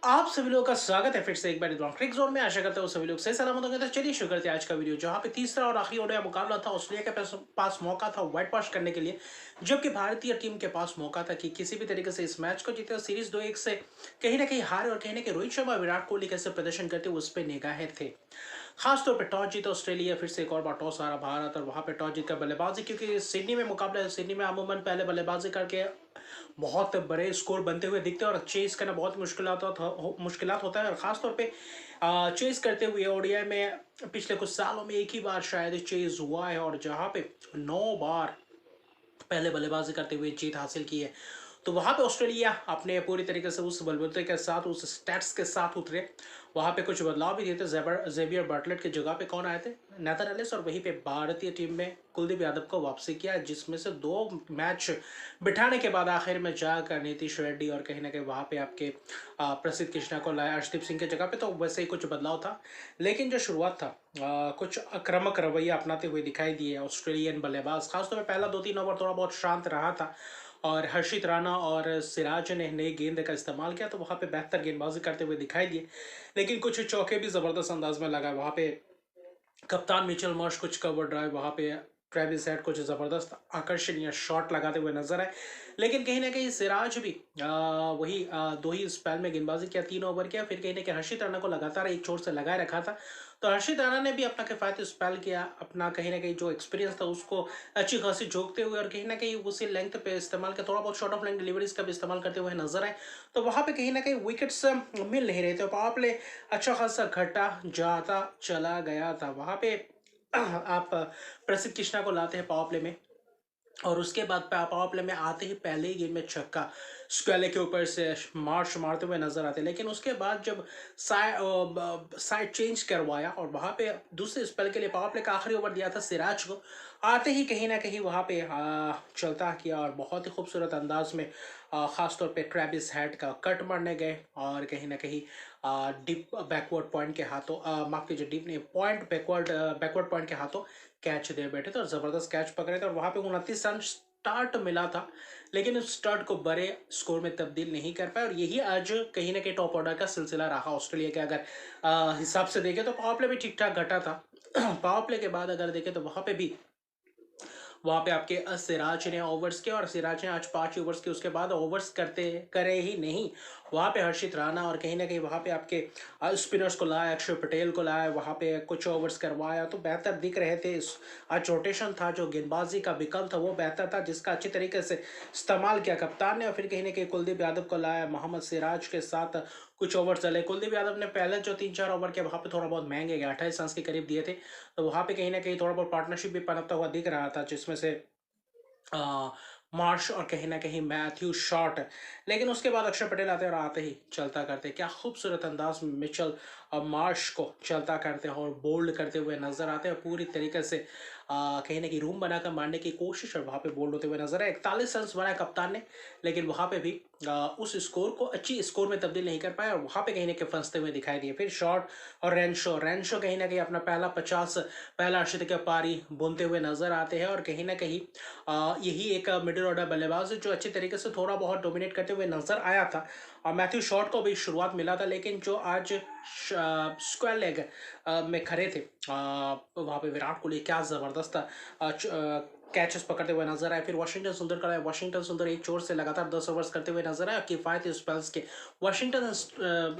आप सभी लोगों का स्वागत है फिर से एक बार क्रिक जोन में। आशा करता हूँ सभी लोग सही सलामत होंगे। तो चलिए शुरू करते हैं आज का वीडियो, जहां पे तीसरा और आखिरी ओडीआई मुकाबला था। ऑस्ट्रेलिया के पास मौका था व्हाइट वॉश करने के लिए, जबकि भारतीय टीम के पास मौका था कि किसी भी तरीके से इस मैच को जीते और सीरीज 2-1 से कहीं ना कहीं हारे। और कहीं ना कहीं रोहित शर्मा विराट कोहली कैसे प्रदर्शन करते उस पर निगाहें थे। खासतौर पर टॉस जीता ऑस्ट्रेलिया, फिर से एक और बार टॉस हारा भारत, और वहां पे टॉस जीतकर बल्लेबाजी, क्योंकि सिडनी में मुकाबला है। सिडनी में अमूमन पहले बल्लेबाजी करके बहुत बड़े स्कोर बनते हुए दिखते हैं और चेस करना बहुत मुश्किलात होता है। और खासतौर पे चेस करते हुए ओडीआई में पिछले कुछ सालों में एक ही बार शायद चेस हुआ है, और जहां पे 9 बार पहले बल्लेबाजी करते हुए जीत हासिल की है। तो वहां पे ऑस्ट्रेलिया अपने पूरी तरीके से उस बलबूते के साथ, उस स्टैट्स के साथ उतरे। वहां पे कुछ बदलाव भी दिए थे। जेवियर बर्टलेट की जगह पे कौन आए थे? Nathan Ellis. और वहीं पे भारतीय टीम में कुलदीप यादव को वापसी किया, जिसमें से 2 मैच बिठाने के बाद आखिर में जाकर नीतीश रेड्डी और कहीं ना कहीं वहां पे आपके प्रसिद्ध कृष्णा को लाया अर्शदीप सिंह की जगह पे। तो वैसे ही कुछ बदलाव था, लेकिन जो शुरुआत था कुछ आक्रामक रवैया अपनाते हुए दिखाई दिए ऑस्ट्रेलियन बल्लेबाज। खासतौर पर पहला 2-3 ओवर थोड़ा बहुत शांत रहा था, और हर्षित राणा और सिराज ने नई गेंद का इस्तेमाल किया, तो वहां पे बेहतर गेंदबाजी करते हुए दिखाई दिए। लेकिन कुछ चौके भी जबरदस्त अंदाज में लगाए वहां पे। कप्तान मिचेल मार्श कुछ कवर ड्राइव, वहां पे ट्रेविस हेड कुछ जबरदस्त आकर्षणीय शॉट लगाते हुए नजर आए। लेकिन कहीं ना कहीं सिराज भी वही 2 ही स्पेल में गेंदबाजी किया, 3 ओवर किया। फिर कहीं ना कहीं हर्षित राणा को लगातार एक छोर से लगाए रखा था। तो हर्षित राणा ने भी अपना किफायती स्पेल किया, अपना कहीं ना कहीं जो एक्सपीरियंस था उसको अच्छी खासी झोंकते हुए, और कहीं ना कहीं उसी लेंथ पे इस्तेमाल किया। थोड़ा बहुत शॉर्ट ऑफ लेंथ डिलीवरीज का भी इस्तेमाल करते हुए नजर आए। तो वहां पे कहीं ना कहीं विकेट्स मिल नहीं रहे थे। पावर प्ले अच्छा खासा घटा जाता चला गया था वहां पे। आप प्रसिद्ध कृष्णा को लाते हैं पावर प्ले में, और उसके बाद पावर प्ले में आते ही पहले ही गेंद में छक्का स्क्वेले के ऊपर से मार्श मारते हुए नजर आते। लेकिन उसके बाद जब साइड चेंज करवाया, और वहां पे दूसरे स्पेल के लिए पावर प्ले का आखिरी ओवर दिया था सिराज को, आते ही कहीं ना कहीं वहां पे चलता किया, और बहुत ही खूबसूरत अंदाज में खासतौर पे ट्रेविस हेड का कट मारने गए, और कहीं ना कहीं डीप बैकवर्ड पॉइंट के हाथों, माफ कीजिए डीप नहीं, पॉइंट बैकवर्ड पॉइंट के हाथों कैच दे बैठे थे, और जबरदस्त कैच पकड़े थे। और वहां पे 29 रन स्टार्ट मिला था, लेकिन उस स्टार्ट को बड़े स्कोर में तब्दील नहीं कर पाए। और यही आज कहीं ना कहीं टॉप ऑर्डर का सिलसिला रहा ऑस्ट्रेलिया के। अगर हिसाब से देखें तो पावर प्ले भी ठीक ठाक घटा था। पावर प्ले के बाद अगर देखें तो वहां पे भी वहां पे आपके सिराज ने ओवर्स किया, और सिराज ने आज 5 ओवर्स के उसके बाद ओवर्स करते करे ही नहीं। वहां पे हर्षित राणा और कहीं ना कहीं वहां पे आपके स्पिनर्स को लाया, अक्षर पटेल को लाया, वहां पे कुछ ओवर्स करवाया, तो बेहतर दिख रहे थे। आज रोटेशन था, जो गेंदबाजी का विकल्प था वो बेहतर था, जिसका अच्छी तरीके से इस्तेमाल किया कप्तान ने। और फिर कहीं ना कहीं कुलदीप यादव को लाया, मोहम्मद सिराज के साथ कुछ ओवर चले। कुलदीप यादव ने पहले जो 3-4 ओवर के वहां पे थोड़ा बहुत महंगे गए, 28 रन के करीब दिए थे। तो वहां पे कहीं ना कहीं थोड़ा बहुत पार्टनरशिप भी पनपता हुआ दिख रहा था, जिसमें से आ, मार्श और कहीं ना कहीं मैथ्यू शॉट। लेकिन उसके बाद अक्षर पटेल आते और आते ही चलता करते। क्या खूबसूरत अंदाज में मिचेल और मार्श को चलता करते हैं और बोल्ड करते हुए नजर आते हैं। पूरी तरीके से कहीं ना कहीं रूम बनाकर मारने की कोशिश, और वहां पे बोल्ड होते हुए नजर आए। 41 रन बनाए कप्तान ने, लेकिन वहां पे भी उस स्कोर को अच्छी स्कोर में तब्दील नहीं कर पाए, और वहां पे कहीं ना कहीं फंसते हुए दिखाई दिए। फिर शॉट और रैनशो कहीं ना कहीं अपना पहला 50 पहला अर्शदीप का पारी बुनते हुए नजर आते हैं। और कहीं ना कहीं यही एक मिडिल ऑर्डर बल्लेबाज है जो अच्छे तरीके से थोड़ा बहुत डोमिनेट करते हुए नजर आया था। और मैथ्यू शॉट को भी शुरुआत मिला था, लेकिन जो आज स्क्वायर लेग में खड़े थे वहां पे विराट कोहली क्या जबरदस्त कैचेस पकड़ते हुए नजर आए। फिर वाशिंगटन सुंदर का वाशिंगटन सुंदर एक चोर से लगातार 10 ओवर्स करते हुए नजर आया, किफायती स्पेल्स के वाशिंगटन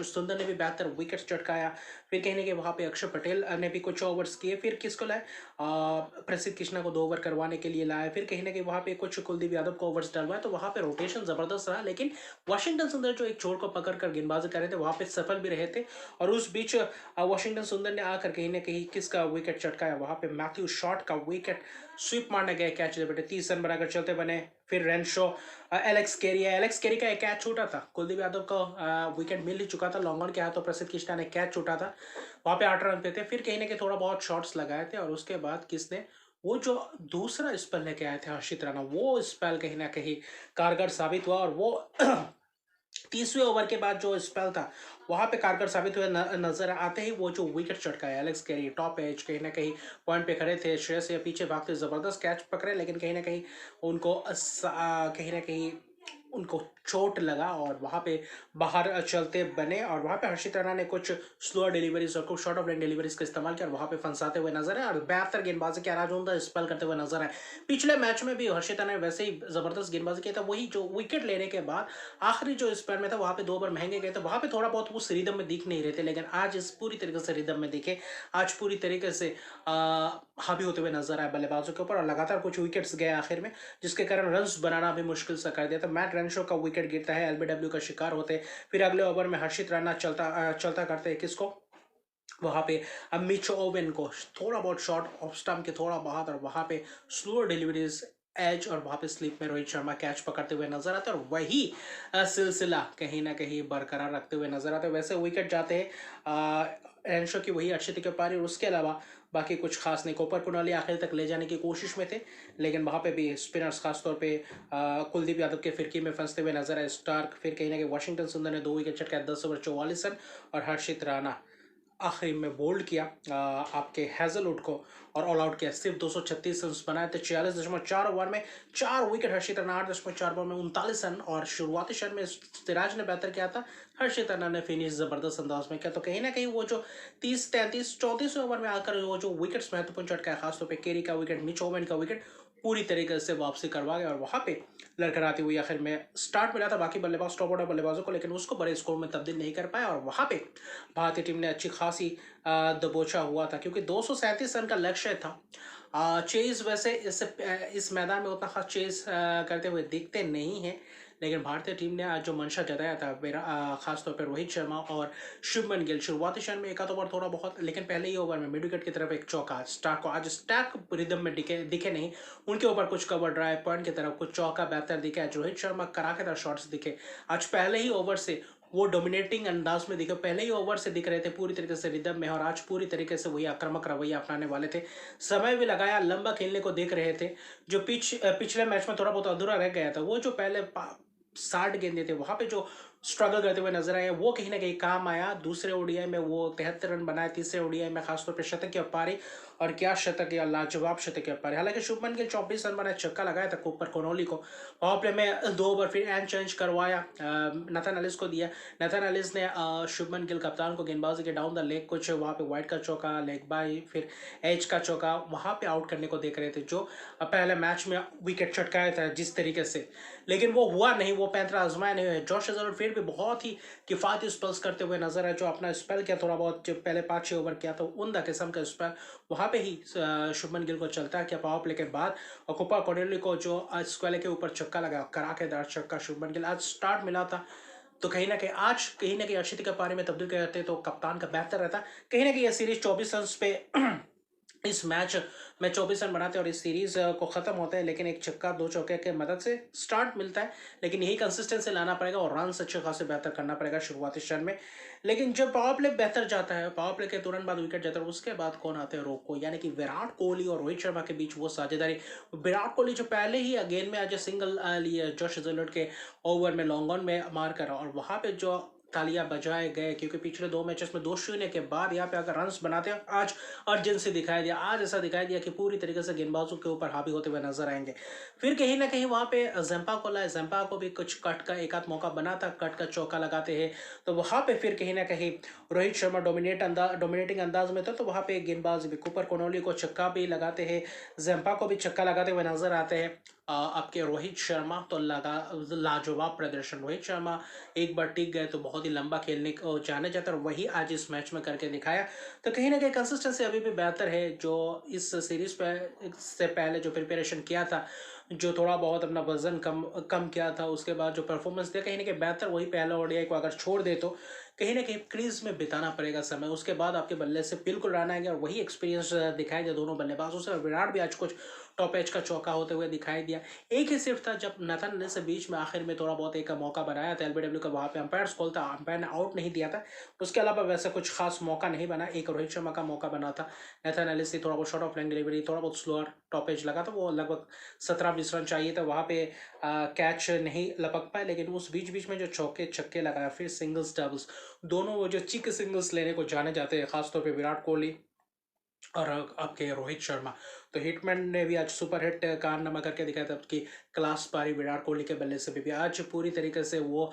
सुंदर ने भी बेहतर विकेट चटकाया। फिर कहीं ना कहीं वहां पे अक्षर पटेल ने भी कुछ ओवर्स किए। फिर किसको लाए? प्रसिद्ध कृष्णा को 2 ओवर करवाने के लिए लाया। फिर कहीं ना कहीं वहां पे कुछ कुलदीप यादव को ओवर्स डलवाए, तो वहां पे रोटेशन जबरदस्त रहा। लेकिन वाशिंगटन सुंदर जो एक छोर को पकड़ कर गेंदबाजी कर रहे थे, वहां पे सफल भी रहे थे। और उस बीच वाशिंगटन सुंदर ने आकर कहीं ना कहीं किसका विकेट चटकाया? वहां पे मैथ्यू शॉट का विकेट स्वीप मारने गए, कैच दे बेटे 30 रन बनाकर चलते बने। फिर रेनशो, एलेक्स केरी का एक कैच छूटा था, कुलदीप यादव को विकेट मिल ही चुका था, लॉन्ग ऑन के हाथों प्रसिद्ध कृष्णा ने कैच छूटा था। वहां पे 8 रन पे थे। फिर कहीं ना कहीं थोड़ा बहुत शॉट्स लगाए थे, और उसके बाद किसने वो जो दूसरा स्पेल लेके आए थे हर्षित राणा, वो स्पेल कहीं ना कहीं कारगर साबित हुआ। और वो 30वें ओवर के बाद जो स्पेल था वहां पे कारगर साबित हुए नजर आते ही वो जो विकेट चटकाया एलेक्स कैरी टॉप एज कहीं ना कहीं पॉइंट पे खड़े थे, श्रेयस या पीछे भागते जबरदस्त कैच पकड़े। लेकिन कहीं ना कहीं उनको कहीं ना कहीं उनको चोट लगा और वहाँ पे बाहर चलते बने, और वहाँ पे हर्षित राणा ने कुछ स्लोअर डिलीवरीज और कुछ शॉर्ट ऑफ लेंथ डिलीवरीज का इस्तेमाल किया और वहाँ पे फंसाते हुए नजर है और बेहतर गेंदबाजी के आराजोंदा स्पेल करते हुए नजर है। पिछले मैच में भी हर्षित राणा ने वैसे ही जबरदस्त गेंदबाजी किया था, वही जो विकेट लेने के बाद आखिरी जो स्पेल में था वहाँ पे 2 ओवर महंगे गए थे, वहाँ पे थोड़ा बहुत उस रिदम में दिख नहीं रहे थे, लेकिन आज इस पूरी तरीके से रिदम में दिखे, आज पूरी तरीके से हावी होते हुए नजर आए बल्लेबाजों के ऊपर और लगातार कुछ विकेट्स गए आखिर में, जिसके कारण रन्स बनाना भी मुश्किल सा कर दिया। तो मैट रेनशो का विकेट गिरता है, एलबीडब्ल्यू का शिकार होते, फिर अगले ओवर में हर्षित राणा चलता करते हैं किसको, वहाँ पे अब मिच ओवेन को थोड़ा बहुत शॉट ऑफ स्टंप के थोड़ा बहुत, और वहाँ पे स्लोअर डिलीवरीज एज, और वहाँ पे स्लिप में रोहित शर्मा कैच पकड़ते हुए नजर आते हैं और वही सिलसिला कहीं ना कहीं बरकरार रखते हुए नजर आते हैं। वैसे विकेट जाते हैं रेनशो की वही अक्षित के पारी, और उसके अलावा बाकी कुछ खास नहीं। कोपर कुनाली आखिर तक ले जाने की कोशिश में थे, लेकिन वहाँ पे भी स्पिनर्स खासतौर पे कुलदीप यादव के फिरकी में फंसते हुए नजर आए स्टार्क, फिर कहीं ना कहीं वाशिंगटन सुंदर ने 2 विकेट चटकाए 10 ओवर 44 रन, और हर्षित राणा आखिरी में बोल्ड किया आपके हैजलवुड को और ऑल आउट किया, सिर्फ 236 रन बनाए थे 46.4 ओवर में, 4 विकेट हर्षित राणा 8.4 ओवर में 39 रन, और शुरुआती शट में सिराज ने बेहतर किया था, हर्षित राणा ने फिनिश जबरदस्त अंदाज में किया। तो कहीं ना कहीं वो जो 30 33 34 ओवर में आकर वो जो विकेट्स महत्वपूर्ण चटका खासतौर पर केरी का विकेट, मिच ओवेन का विकेट पूरी तरीके से वापसी करवा गए और वहाँ पे लड़खड़ाती हुई आखिर में स्टार्ट मिला था बाकी बल्लेबाज टॉप ऑर्डर बल्लेबाजों को, लेकिन उसको बड़े स्कोर में तब्दील नहीं कर पाया और वहाँ पे भारतीय टीम ने अच्छी खासी दबोचा हुआ था, क्योंकि 237 रन का लक्ष्य था। चेज वैसे इस मैदान में उतना खास चेज करते हुए दिखते नहीं है, लेकिन भारतीय टीम ने आज जो मंशा जताया था खासतौर पर रोहित शर्मा और शुभमन गिल, शुरुआती क्षण में एक आध ओवर थोड़ा बहुत, लेकिन पहले ही ओवर में मिड विकेट की तरफ एक चौका, स्टार्क को आज स्टार्क रिदम में दिखे नहीं, उनके ऊपर कुछ कवर ड्राइव पॉइंट की तरफ कुछ चौका बेहतर दिखे, आज रोहित शर्मा कराकेदार शॉट्स दिखे, आज पहले ही ओवर से वो डोमिनेटिंग अंदाज में दिखे, पहले ही ओवर से दिख रहे थे पूरी तरीके से रिदम में, और आज पूरी तरीके से वही आक्रामक रवैया अपनाने वाले थे, समय भी लगाया, लंबा खेलने को देख रहे थे, जो पिछले मैच में थोड़ा बहुत अधूरा रह गया था, वो जो पहले 60 गेंदे थे वहां पे जो स्ट्रगल करते हुए नजर आए वो कहीं ना कहीं काम आया। दूसरे ओडीआई में वो 73 रन बनाए, तीसरे ओडीआई में खासतौर पर शतक की पारी, और क्या शतक या लाजवाब शतक की पारी। हालांकि शुभमन गिल 24 रन बनाए, छक्का लगाया था कूपर कोहली को, पावर प्ले में 2 ओवर फिर एंड चेंज करवाया, नथन एलिस को दिया, नथन एलिस ने शुभमन गिल कप्तान को गेंदबाजी के डाउन द लेग कुछ वहाँ पे वाइड का चौका, लेग बाई, फिर एज का चौका वहाँ पे आउट करने को देख रहे थे, जो पहले मैच में विकेट चटकाया था जिस तरीके से, लेकिन वो हुआ नहीं, वो पैंतरा आजमाया नहीं। जॉश हेजलवुड फिर भी बहुत ही किफायती स्पेल्स करते हुए नजर है, जो अपना स्पेल किया थोड़ा बहुत, जो पहले 5-6 ओवर किया तो उन द किस्म का स्पेल वहाँ पे ही शुभमन गिल को चलता है क्या पावर प्ले के बाद, और कुपर कोहली को जो स्क्वेले के ऊपर छक्का लगा, कराकेदार छक्का शुभमन गिल, आज स्टार्ट मिला था, तो कहीं ना कहीं आज कहीं ना कहीं अर्शित के पारी में तब्दील करते तो कप्तान का बेहतर रहता। कहीं ना कहीं ये सीरीज 24 रन पे इस मैच में 24 रन बनाते और इस सीरीज को खत्म होता है, लेकिन एक छक्का 2 चौके के मदद से स्टार्ट मिलता है, लेकिन यही कंसिस्टेंसी लाना पड़ेगा और रन अच्छे खासे बेहतर करना पड़ेगा शुरुआती क्षण में। लेकिन जब पावर प्ले बेहतर जाता है, पावर प्ले के तुरंत बाद विकेट जाता है, उसके बाद कौन आते हैं रोक को, यानी कि विराट कोहली और रोहित शर्मा के बीच वो साझेदारी। विराट कोहली जो पहले ही गेंद में आज सिंगल लिए जॉश हेजलवुड के ओवर में लॉन्ग ऑन में मार कर, और वहां पे जो तालियां बजाए गए, क्योंकि पिछले 2 मैचेस में 2-0 के बाद यहाँ पे अगर रन्स बनाते हैं, आज अर्जेंसी दिखाई दिया, आज ऐसा दिखाई दिया कि पूरी तरीके से गेंदबाजों के ऊपर हावी होते हुए नजर आएंगे। फिर कहीं ना कहीं वहाँ पे जंपा को लाए, जंपा को भी कुछ कट का एक आध मौका बना था, कट का चौका लगाते हैं, तो वहाँ पे फिर कहीं ना कहीं रोहित शर्मा डोमिनेटिंग अंदाज में था, तो वहाँ पे गेंदबाज भी कुपर कोहली को छक्का भी लगाते हैं, जंपा को भी छक्का लगाते हुए नजर आते हैं आपके रोहित शर्मा, तो लगा लाजवाब प्रदर्शन। रोहित शर्मा एक बार टिक गए तो बहुत ही लंबा खेलने को जाने जाता है, और वही आज इस मैच में करके दिखाया। तो कहीं ना कहीं कंसिस्टेंसी अभी भी बेहतर है, जो इस सीरीज पे से पहले जो प्रिपरेशन किया था, जो थोड़ा बहुत अपना वजन कम कम किया था, उसके बाद जो परफॉर्मेंस दिया कहीं ना कहीं बेहतर, वही पहला ओडीआई को अगर छोड़ दे तो कहीं ना कहीं क्रीज में बिताना पड़ेगा समय, उसके बाद आपके बल्ले से बिल्कुल रन आएंगे, और वही एक्सपीरियंस दिखाई दिया दोनों बल्लेबाजों से। विराट भी आज कुछ टॉप एज का चौका होते हुए दिखाई दिया, एक ही सिर्फ था जब नथन ने से बीच में आखिर में थोड़ा बहुत एक मौका बनाया था एलबीडब्ल्यू का, वहाँ पे अंपायर कॉल था, अंपायर ने आउट नहीं दिया था, उसके अलावा वैसे कुछ खास मौका नहीं बना। एक रोहित शर्मा का मौका बना था, नथन एलिस से थोड़ा बहुत शॉर्ट ऑफ लेंथ डिलीवरी, थोड़ा बहुत स्लोअर टॉप एज लगा था, वो लगभग 17-20 रन चाहिए था, वहाँ पे कैच नहीं लपक पाए, लेकिन उस बीच बीच में जो चौके छक्के लगाया, फिर सिंगल्स डबल्स, दोनों वो जो चिक सिंगल्स लेने को जाने जाते हैं खासतौर पर विराट कोहली और आपके रोहित शर्मा, तो हिटमैन ने भी आज सुपर हिट कारनामा करके दिखाया था कि क्लास पारी विराट कोहली के बल्ले से भी आज पूरी तरीके से वो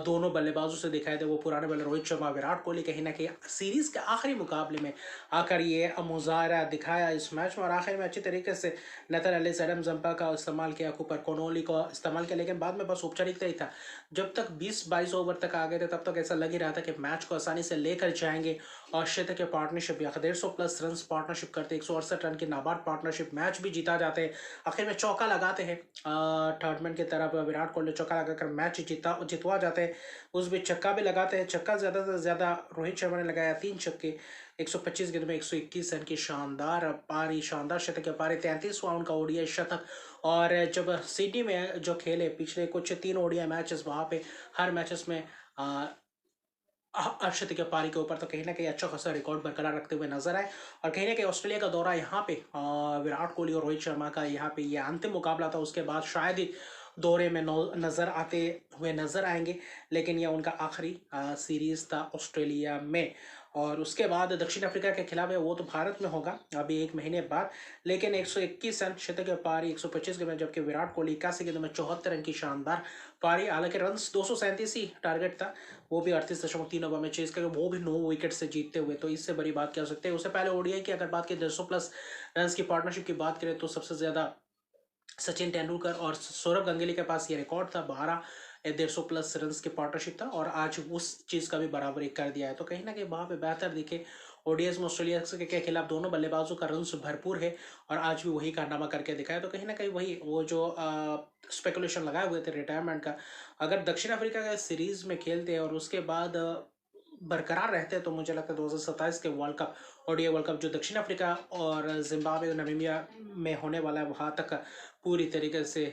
दोनों बल्लेबाजों से दिखाए थे। वो पुराने बल्ले रोहित शर्मा विराट कोहली कहीं ना कहीं सीरीज के आखिरी मुकाबले में आकर ये मुजाहरा दिखाया इस मैच में, और आखिर में अच्छी तरीके से नथन एलिस, एडम जंपा का इस्तेमाल किया, कूपर कोनोली को इस्तेमाल किया, लेकिन बाद में बस औपचारिकता ही था। जब तक 20-22 ओवर तक आ गए थे तब तक ऐसा लग ही रहा था कि मैच को आसानी से लेकर जाएंगे। और शतक के पार्टनरशिप या 150+ रन पार्टनरशिप करते, 168 रन की नाबाद पार्टनरशिप, मैच भी जीता जाते हैं। आखिर में चौका लगाते हैं थर्डमैन की तरफ विराट कोहली, चौका लगाकर मैच जितवा जाते हैं। उस बीच छक्का भी लगाते हैं, छक्का ज़्यादा से ज़्यादा रोहित शर्मा ने लगाया 3 छक्के, 125 गेंद में 121 रन की शानदार पारी, शानदार शतक के पारी, 33वां उनका ओडीआई शतक। और जब सिडनी में जो खेले पिछले कुछ 3 ओडीआई मैचेस, वहाँ पे हर मैचेस में अर्शदीप के पारी के ऊपर तो कहीं ना कहीं अच्छा खासा रिकॉर्ड बरकरार रखते हुए नजर आए। और कहीं ना कहीं ऑस्ट्रेलिया का दौरा यहाँ पे विराट कोहली और रोहित शर्मा का यहाँ पे ये अंतिम मुकाबला था, उसके बाद शायद ही दौरे में नजर आते हुए नजर आएंगे, लेकिन यह उनका आखिरी सीरीज था ऑस्ट्रेलिया में। और उसके बाद दक्षिण अफ्रीका के खिलाफ है, वो तो भारत में होगा अभी 1 महीने बाद। लेकिन 121 रन शतक पारी, 125 गेंद में, जबकि विराट कोहली 81 गेंद में 74 रन की शानदार पारी। हालांकि रन 237 ही टारगेट था, वो भी 38.3 ओवर में चेज करके, वो भी 9 विकेट से जीतते हुए, तो इससे बड़ी बात क्या हो सकती है। उससे पहले ओडीआई की अगर बात की 150+ रन की पार्टनरशिप की बात करें तो सबसे ज़्यादा सचिन तेंदुलकर और सौरभ गांगुली के पास ये रिकॉर्ड था, 12 150+ रन की पार्टनरशिप था, और आज उस चीज़ का भी बराबरी कर दिया है। तो कहीं ना कहीं वहाँ पे बेहतर दिखे। ओडीआई में ऑस्ट्रेलिया के खिलाफ दोनों बल्लेबाजों का रन्स भरपूर है, और आज भी वही कारनामा करके दिखाया। तो कहीं ना कहीं वही वो जो स्पेकुलेशन लगाए हुए थे रिटायरमेंट का, अगर दक्षिण अफ्रीका का सीरीज में खेलते और उसके बाद बरकरार रहते हैं तो मुझे लगता है 2027 के world cup, ODI world cup जो दक्षिण अफ्रीका और जिम्बाब्वे और नामीबिया में होने वाला है, वहाँ तक पूरी तरीके से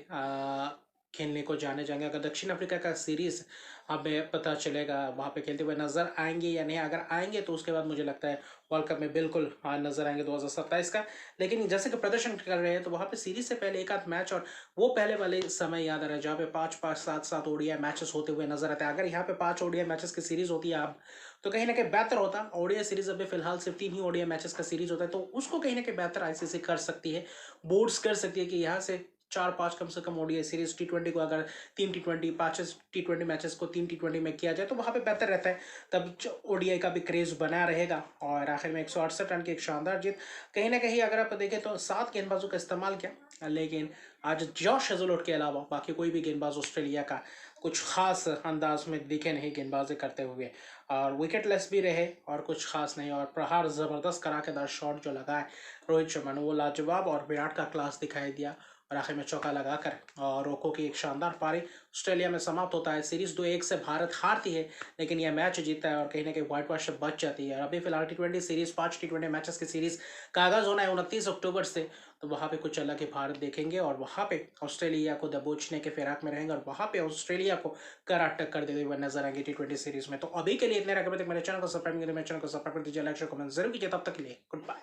खेलने को जाने जाएंगे। अगर दक्षिण अफ्रीका का सीरीज हमें पता चलेगा वहाँ पे खेलते हुए नजर आएंगे या नहीं, अगर आएंगे तो उसके बाद मुझे लगता है वर्ल्ड कप में बिल्कुल नजर आएंगे 2027 का। लेकिन जैसे कि प्रदर्शन कर रहे हैं तो वहाँ पे सीरीज से पहले एक आध मैच, और वो पहले वाले समय याद आ रहा है जहाँ पे 5-5, 7-7 ओडीआई मैचेस होते हुए नजर आते हैं। अगर यहाँ पे 5 ओडीआई मैचेस की सीरीज होती है अब, तो कहीं ना कहीं बेहतर होता। ओडीआई सीरीज अभी फिलहाल सिर्फ 3 ही ओडीआई मैचेस का सीरीज होता है, तो उसको कहीं ना कहीं बेहतर आईसीसी कर सकती है, बोर्ड्स कर सकती है कि यहाँ से 4-5 कम से कम ओडीआई सीरीज, T20 को अगर 3 T20, 5 T20 मैचेस को 3 T20 में किया जाए तो वहाँ पे बेहतर रहता है, तब ओडीआई का भी क्रेज बना रहेगा। और आखिर में 168 रन की एक शानदार जीत। कहीं ना कहीं अगर आप देखें तो 7 गेंदबाजों का इस्तेमाल किया, लेकिन आज जॉश हेजलवुड के अलावा बाकी कोई भी गेंदबाज ऑस्ट्रेलिया का कुछ खास अंदाज में दिखे नहीं गेंदबाजी करते हुए, और विकेटलेस भी रहे और कुछ खास नहीं। और प्रहार ज़बरदस्त करा के 10 शॉट जो लगाए रोहित शर्मा ने, वो लाजवाब और विराट का क्लास दिखाई दिया। और आखिर में चौका लगाकर और रोको की एक शानदार पारी, ऑस्ट्रेलिया में समाप्त होता है। सीरीज 2-1 से भारत हारती है, लेकिन यह मैच जीतता है और कहीं ना कहीं व्हाइट वॉश से बच जाती है। अभी फिलहाल T20 सीरीज, 5 T20 मैचेस की सीरीज का आगाज होना है 29 अक्टूबर से, तो वहाँ पे कुछ अलग ही भारत देखेंगे, और वहाँ पे ऑस्ट्रेलिया को दबोचने के फिराक में रहेंगे, और वहाँ पे ऑस्ट्रेलिया को करा टक्कर देते हुए नजर आएंगे T20 सीरीज में। तो अभी के लिए इतने रकबे तक मेरे चैनल को सब्सक्राइब करिए, मेरे चैनल को सब्सक्राइब कर दीजिए, लाइक शेयर कमेंट जरूर कीजिए। तब तक के लिए गुड बाय।